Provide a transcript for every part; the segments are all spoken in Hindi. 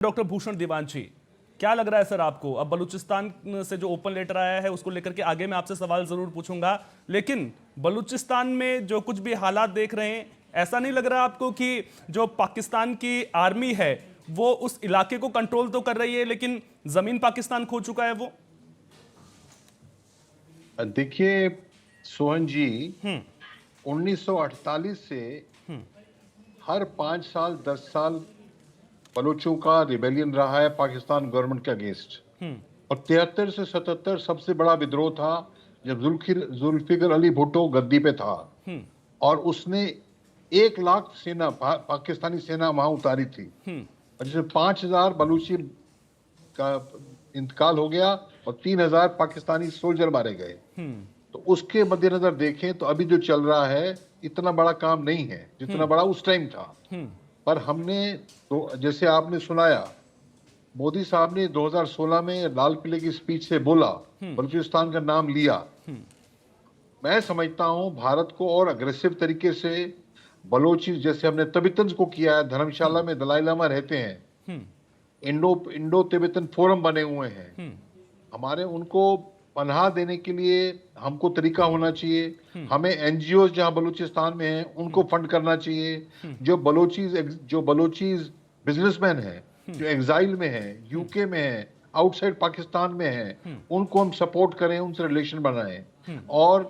डॉक्टर भूषण देवांशी, क्या लग रहा है सर आपको? अब बलूचिस्तान से जो ओपन लेटर आया है उसको लेकर के आगे मैं आपसे सवाल जरूर पूछूंगा, लेकिन बलूचिस्तान में जो कुछ भी हालात देख रहे हैं, ऐसा नहीं लग रहा आपको कि जो पाकिस्तान की आर्मी है वो उस इलाके को कंट्रोल तो कर रही है लेकिन जमीन पाकिस्तान खो चुका है वो? देखिए सोहन जी, 1948 से हर 5 साल 10 साल बलूचों का रिबेलियन रहा है पाकिस्तान गवर्नमेंट के अगेंस्ट। और 73 से 77 सबसे बड़ा विद्रोह था जब जुल्फिकर अली भुट्टो गद्दी पे था और उसने 1 लाख सेना पाकिस्तानी सेना वहां उतारी थी और जिसमें 5000 बलूची का इंतकाल हो गया और 3000 पाकिस्तानी सोल्जर मारे गए। तो उसके मद्देनजर देखें तो अभी जो चल रहा है इतना बड़ा काम नहीं है जितना बड़ा उस टाइम था। पर हमने तो जैसे आपने सुनाया, मोदी साहब ने 2016 में लाल किले की स्पीच से बोला, बलूचिस्तान का नाम लिया। मैं समझता हूं भारत को और अग्रेसिव तरीके से बलोची, जैसे हमने तिब्बतन को किया है, धर्मशाला में दलाई लामा रहते हैं, इंडो तिब्बतन फोरम बने हुए हैं, हमारे उनको पनाह देने के लिए हमको तरीका होना चाहिए। हमें एनजीओ जहां बलूचिस्तान में हैं उनको फंड करना चाहिए। जो बलोचीज बिजनेसमैन हैं, जो एग्जाइल में हैं, यूके में हैं, आउटसाइड पाकिस्तान में हैं, उनको हम सपोर्ट करें, उनसे रिलेशन बनाएं। और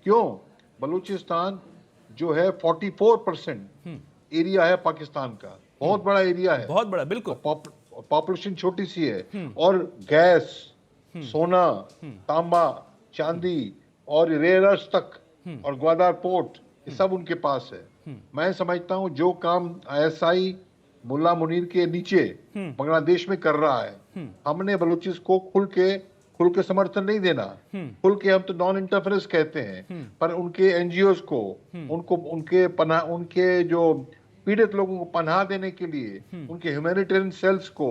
क्यों बलूचिस्तान जो है 44% एरिया है पाकिस्तान का, बहुत बड़ा एरिया है, बहुत बड़ा, बिल्कुल। पॉपुलेशन छोटी सी है और गैस, सोना, तांबा, चांदी और रेयर अर्थ तक और ग्वादर पोर्ट, ये सब उनके पास है। मैं समझता हूं जो काम आईएसआई मुल्ला मुनीर के नीचे बांग्लादेश में कर रहा है, हमने बलूचिस को खुल के समर्थन नहीं देना। खुल के हम तो नॉन इंटरफेरेंस कहते हैं, पर उनके एनजीओज को, उनके जो पीड़ित लोगों को पनाह देने के लिए उनके ह्यूमैनिटेरियन सेल्स को,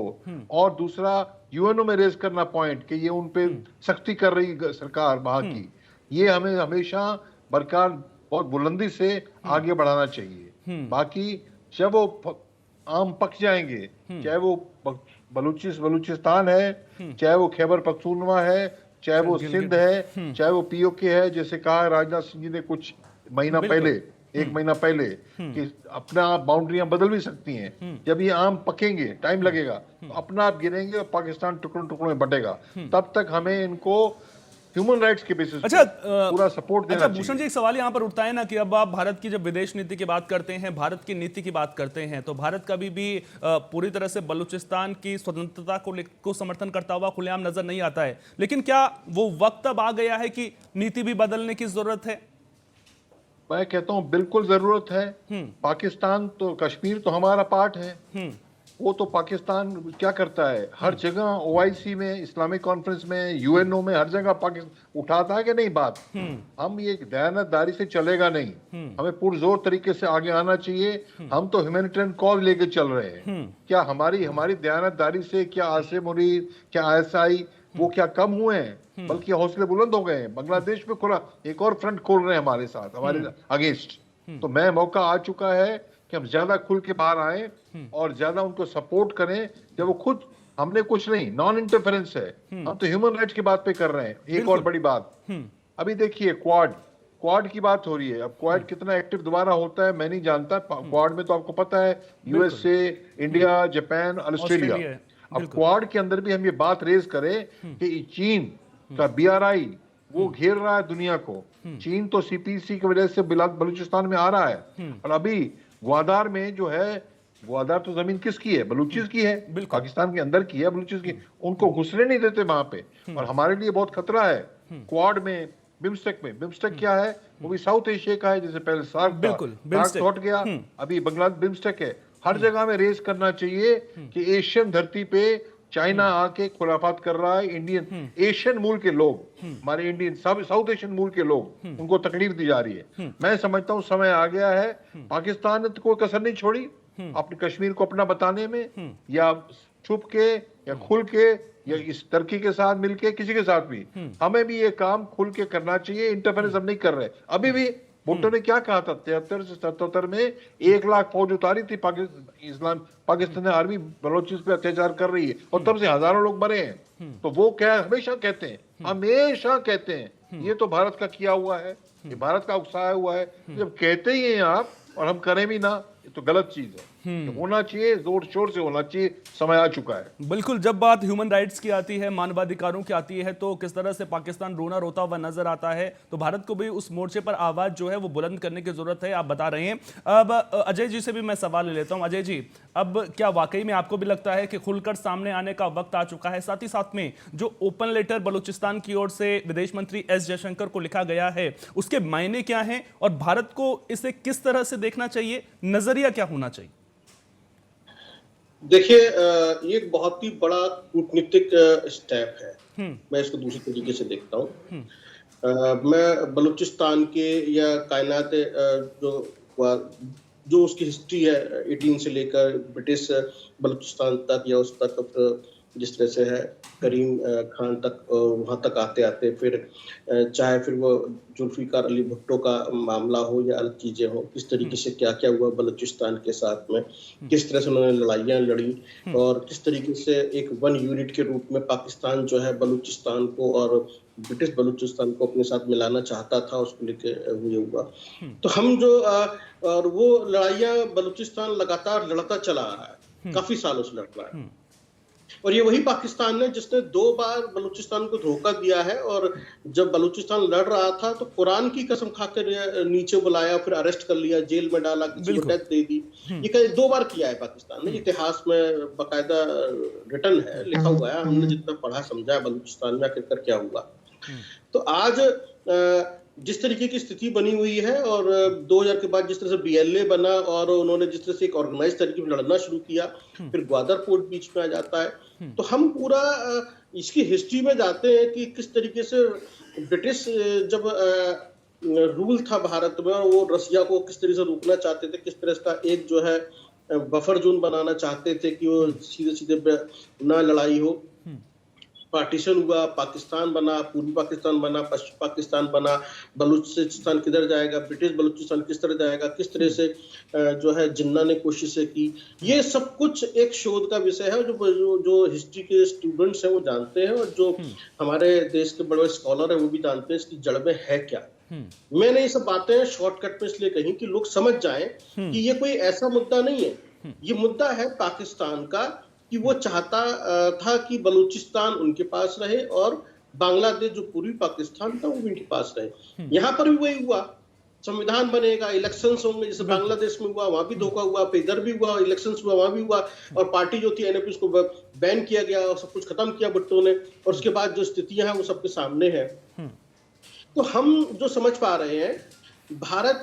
और दूसरा यूएनओ में रेज करना पॉइंट कि ये उन पे सख्ती कर रही सरकार वहां की, ये हमें हमेशा बरकरार बहुत बुलंदी से आगे बढ़ाना चाहिए। बाकी जब वो आम पक जाएंगे, चाहे वो बलूचिस्तान है, चाहे वो खैबर पख्तूनवा है, चाहे वो सिंध है, चाहे वो पीओके है, जैसे कहा राजनाथ सिंह जी ने कुछ महीना पहले, 1 महीना पहले, कि अपना बाउंड्रियां बदल भी सकती हैं। जब ये आम पकेंगे, टाइम लगेगा, तो अपना आप गिरेंगे और पाकिस्तान टुकड़ों टुकड़ों में बटेगा। तब तक हमें इनको ह्यूमन राइट्स के बेसिस पे पूरा सपोर्ट देना चाहिए। भूषण जी, एक सवाल यहाँ पर उठता है ना कि अब आप भारत की जब विदेश नीति की बात करते हैं, भारत की नीति की बात करते हैं, तो भारत कभी भी पूरी तरह से बलूचिस्तान की स्वतंत्रता को समर्थन करता हुआ खुलेआम नजर नहीं आता है, लेकिन क्या वो वक्त अब आ गया है कि नीति भी बदलने की जरूरत है? मैं कहता हूं बिल्कुल जरूरत है। पाकिस्तान तो, कश्मीर तो हमारा पार्ट है, वो तो पाकिस्तान क्या करता है हर जगह, ओआईसी में, इस्लामिक कॉन्फ्रेंस में, यूएनओ में, हर जगह पाकिस्तान उठाता है कि नहीं बात। हम ये दयानतदारी से चलेगा नहीं, हमें पुरजोर तरीके से आगे आना चाहिए। हम तो ह्यूमैनिटेरियन कॉज लेके चल रहे हैं। क्या हमारी दयानतदारी से क्या आसिम मुनीर, क्या आईएसआई वो क्या कम हुए हैं? बल्कि हौसले बुलंद हो गए हैं। बांग्लादेश में खुला एक और फ्रंट खोल रहे हैं हमारे साथ, हमारे अगेंस्ट। तो मैं मौका आ चुका है कि हम ज्यादा खुल के बाहर आए और ज्यादा उनको सपोर्ट करें। जब वो खुद, हमने कुछ नहीं, नॉन इंटरफेरेंस है, हम तो ह्यूमन राइट्स की बात पे कर रहे हैं। एक और बड़ी बात, अभी देखिए क्वाड की बात हो रही है। अब क्वाड कितना एक्टिव दोबारा होता है मैं नहीं जानता। क्वाड में तो आपको पता है यूएसए, इंडिया, जापान, ऑस्ट्रेलिया। अब क्वाड के अंदर भी हम ये बात रेज करें कि चीन का बीआरआई वो घेर रहा है दुनिया को। चीन तो सीपीसी की वजह से बलूचिस्तान में आ रहा है। और अभी ग्वादर में जो है, ग्वादर तो जमीन किसकी है? बलूचिस की है, पाकिस्तान के अंदर की है, बलूचिस की। उनको घुसने नहीं देते वहां पे, और हमारे लिए बहुत खतरा है। क्वाड में, बिम्स्टेक क्या है? वो भी साउथ एशिया का है, जैसे पहले सार्क तो हट गया, अभी बांग्लादेश बिम्स्टेक है। हर जगह में रेस करना चाहिए कि एशियन धरती पे चाइना आके खुराफात कर रहा है। एशियन मूल के लोग, हमारे इंडियन, साउथ एशियन मूल के लोग, उनको तकलीफ दी जा रही है। मैं समझता हूं समय आ गया है। पाकिस्तान ने तो कोई कसर नहीं छोड़ी अपने कश्मीर को अपना बताने में, या छुप के या खुल के या इस टर्की के साथ मिलके, किसी के साथ भी। हमें भी ये काम खुल के करना चाहिए। इंटरफेरेंस हम नहीं कर रहे। अभी भी भुट्टो ने क्या कहा था 73 से 77 में 1 लाख फौज उतारी थी पाकिस्तानी आर्मी बलोचिस पे अत्याचार कर रही है और तब से हजारों लोग मरे हैं। तो वो क्या हमेशा कहते हैं, हमेशा कहते हैं ये तो भारत का किया हुआ है, ये भारत का उकसाया हुआ है। जब कहते ही हैं आप और हम करें भी ना, ये तो गलत चीज है। तो होना चाहिए, जोर शोर से होना चाहिए, समय आ चुका है। बिल्कुल, जब बात ह्यूमन राइट्स की आती है, मानवाधिकारों की आती है, तो किस तरह से पाकिस्तान रोना रोता हुआ नजर आता है। तो भारत को भी उस मोर्चे पर आवाज जो है वो बुलंद करने की जरूरत है, आप बता रहे हैं। अब अजय जी से भी मैं सवाल ले लेता हूं। अजय जी, अब क्या वाकई में आपको भी लगता है कि खुलकर सामने आने का वक्त आ चुका है? साथ ही साथ में जो ओपन लेटर बलूचिस्तान की ओर से विदेश मंत्री एस जयशंकर को लिखा गया है, उसके मायने क्या हैं और भारत को इसे किस तरह से देखना चाहिए, नजरिया क्या होना चाहिए? देखिए, ये एक बहुत ही बड़ा कूटनीतिक स्टेप है। मैं इसको दूसरी तरीके से देखता हूँ। मैं बलूचिस्तान के या कायनात जो उसकी हिस्ट्री है 18 से लेकर ब्रिटिश बलूचिस्तान तक या उस तक जिस तरह से है करीम खान तक, वहाँ तक आते आते फिर चाहे फिर वो जुल्फिकार अली भुट्टो का मामला हो या अलग चीज़ें हो, किस तरीके से क्या क्या हुआ बलूचिस्तान के साथ में, किस तरह से उन्होंने लड़ाइयाँ लड़ी और किस तरीके से एक वन यूनिट के रूप में पाकिस्तान जो है बलूचिस्तान को और ब्रिटिश बलूचिस्तान को अपने साथ मिलाना चाहता था, उसको लेके हुए हुआ। तो हम जो और वो लड़ाइयाँ बलूचिस्तान लगातार लड़ता चला आ रहा है, काफ़ी सालों से लड़ रहा है। और ये वही पाकिस्तान है जिसने 2 बार बलूचिस्तान को धोखा दिया है। और जब बलूचिस्तान लड़ रहा था तो कुरान की कसम खाकर नीचे बुलाया, फिर अरेस्ट कर लिया, जेल में डाला, किसी को डेथ दे दी। ये कहीं 2 बार किया है पाकिस्तान ने, इतिहास में बाकायदा रिटर्न है, लिखा हुआ है। हमने जितना पढ़ा समझा है बलूचिस्तान में आखिरकार क्या हुआ। तो आज जिस तरीके की स्थिति बनी हुई है और 2000 के बाद जिस तरह से BLA बना और उन्होंने जिस तरह से एक ऑर्गेनाइज तरीके से लड़ना शुरू किया, फिर ग्वादर पोर्ट बीच में आ जाता है। तो हम पूरा इसकी हिस्ट्री में जाते हैं कि किस तरीके से ब्रिटिश जब रूल था भारत में और वो रसिया को किस तरह से रोकना चाहते थे, किस तरह का एक जो है बफर जोन बनाना चाहते थे कि वो सीधे सीधे ना लड़ाई हो। पार्टीशन हुआ, पाकिस्तान बना, पूर्वी पाकिस्तान बना, पश्चिम पाकिस्तान बना, बलूचिस्तान किधर जाएगा, ब्रिटिश बलूचिस्तान किस तरह जाएगा, किस तरह से जो है जिन्ना ने कोशिशें की। ये सब कुछ एक शोध का विषय है जो हिस्ट्री के स्टूडेंट्स हैं वो जानते हैं और जो हमारे देश के बड़े स्कॉलर हैं वो भी जानते हैं इसकी जड़ में है क्या। मैंने ये सब बातें शॉर्टकट में इसलिए कही कि लोग समझ जाएं कि ये कोई ऐसा मुद्दा नहीं है। ये मुद्दा है पाकिस्तान का कि वो चाहता था कि बलूचिस्तान उनके पास रहे और बांग्लादेश जो पूर्वी पाकिस्तान था वो उनके पास रहे। यहाँ पर भी वही हुआ, संविधान बनेगा, इलेक्शंस होंगे, जैसे बांग्लादेश में हुआ, वहां भी धोखा हुआ, फिर इधर भी हुआ, इलेक्शंस हुआ, वहां भी हुआ और पार्टी जो थी NAP उसको बैन किया गया और सब कुछ खत्म किया भुट्टो ने। और उसके बाद जो स्थितियां हैं वो सबके सामने है। तो हम जो समझ पा रहे हैं भारत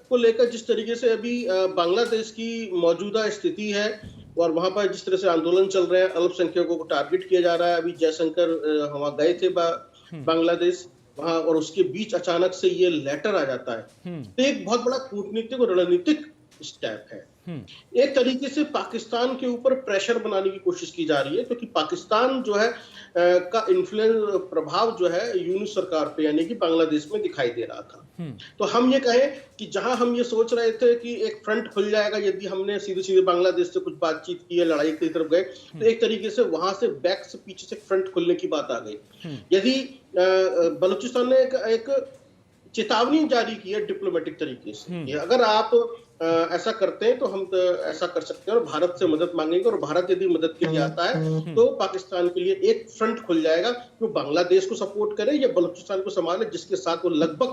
को लेकर जिस तरीके से अभी बांग्लादेश की मौजूदा स्थिति है और वहां पर जिस तरह से आंदोलन चल रहे हैं, अल्पसंख्यकों को टारगेट किया जा रहा है। अभी जयशंकर वहां गए थे बांग्लादेश वहां और उसके बीच अचानक से ये लेटर आ जाता है। तो एक बहुत बड़ा कूटनीतिक और रणनीतिक स्टेप है। एक तरीके से पाकिस्तान के ऊपर प्रेशर बनाने की कोशिश की जा रही है क्योंकि पाकिस्तान जो है का इन्फ्लुएंस प्रभाव जो है यूनिट सरकार पे यानी कि बांग्लादेश में दिखाई दे रहा था। तो हम ये कहें कि जहां हम ये सोच रहे थे कि एक फ्रंट खुल जाएगा यदि हमने सीधे सीधे बांग्लादेश से कुछ बातचीत की है, लड़ाई की तरफ गए, तो एक तरीके से वहां से बैक से पीछे से फ्रंट खुलने की बात आ गई। यदि बलूचिस्तान ने एक चेतावनी जारी की है डिप्लोमेटिक तरीके से, अगर आप ऐसा करते हैं तो हम तो ऐसा कर सकते हैं और भारत से मदद मांगेंगे और भारत यदि मदद के लिए आता है तो पाकिस्तान के लिए एक फ्रंट खुल जाएगा कि वो बांग्लादेश को सपोर्ट करे या बलूचिस्तान को संभाले, जिसके साथ वो लगभग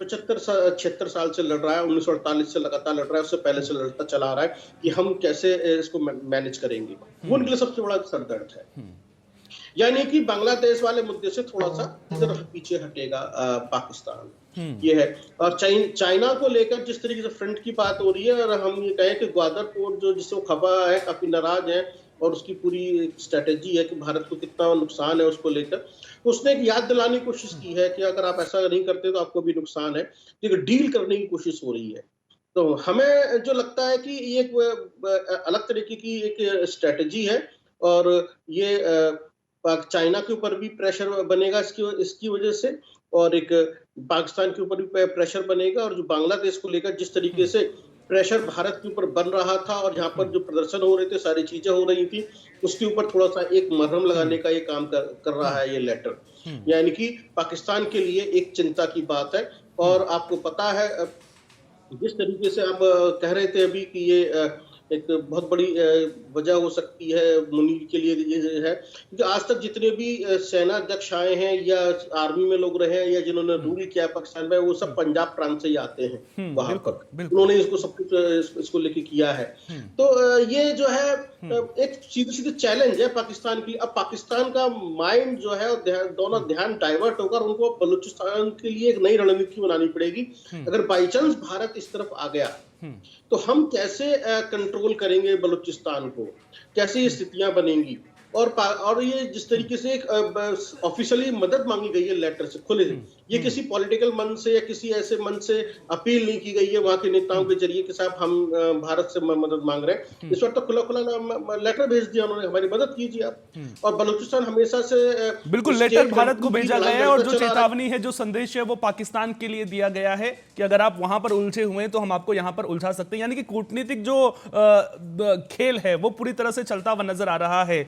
75-76 साल से लड़ रहा है, 1948 से लगातार लड़ रहा है, उससे पहले से लड़ता चला आ रहा है कि हम कैसे इसको मैनेज करेंगे। वो उनके लिए सबसे बड़ा सरदर्द है। यानी कि बांग्लादेश वाले मुद्दे से थोड़ा सा इधर पीछे हटेगा पाकिस्तान, ये है। और चाइना को लेकर जिस तरीके से फ्रंट की बात हो रही है और हम ये कहें कि ग्वादर पोर्ट जो जिससे खफा है, काफी नाराज है और उसकी पूरी स्ट्रेटेजी है कि भारत को कितना नुकसान है उसको लेकर, उसने एक याद दिलाने की कोशिश की है कि अगर आप ऐसा नहीं करते तो आपको भी नुकसान है, तो डील करने की कोशिश हो रही है। तो हमें जो लगता है कि ये एक अलग तरीके की एक स्ट्रेटेजी है और ये चाइना के ऊपर भी प्रेशर बनेगा इसकी वजह से और एक पाकिस्तान के ऊपर भी प्रेशर बनेगा, और जो बांग्लादेश को लेकर जिस तरीके से प्रेशर भारत के ऊपर बन रहा था और यहाँ पर जो प्रदर्शन हो रहे थे, सारी चीजें हो रही थी, उसके ऊपर थोड़ा सा एक मरहम लगाने का ये काम कर रहा है ये लेटर। यानी कि पाकिस्तान के लिए एक चिंता की बात है। और आपको पता है जिस तरीके से आप कह रहे थे अभी कि ये एक बहुत बड़ी वजह हो सकती है मुनीर के लिए ये है, क्योंकि आज तक जितने भी सेना अध्यक्ष आए हैं या आर्मी में लोग रहे हैं या जिन्होंने रूल किया पाकिस्तान में, वो सब पंजाब प्रांत से ही आते हैं वहां पर। उन्होंने इसको सब कुछ इसको लेके किया है। तो ये जो है एक सीधे सीधे चैलेंज है पाकिस्तान की। अब पाकिस्तान का माइंड जो है दोनों ध्यान डाइवर्ट होकर उनको बलूचिस्तान के लिए एक नई रणनीति बनानी पड़ेगी। अगर बाई चांस भारत इस तरफ आ गया तो हम कैसे कंट्रोल करेंगे बलूचिस्तान को, कैसे स्थितियां बनेंगी। और ये जिस तरीके से एक ऑफिशियली मदद मांगी गई है लेटर से खुले से, ये किसी पॉलिटिकल मन से या किसी ऐसे मन से अपील नहीं की गई है वहां के नेताओं के जरिए कि साहब हम भारत से मदद मांग रहे हैं। इस वक्त तो खुला खुला लेटर भेज दिया उन्होंने, हमारी मदद कीजिए आप। और बलूचिस्तान हमेशा से बिल्कुल लेटर भारत को भेजा गया है, और जो चेतावनी है, जो संदेश है, वो पाकिस्तान के लिए दिया गया है कि अगर आप वहां पर उलझे हुए हैं तो हम आपको यहां पर उलझा सकते हैं। यानी कि कूटनीतिक जो खेल है वो पूरी तरह से चलता हुआ नजर आ रहा है।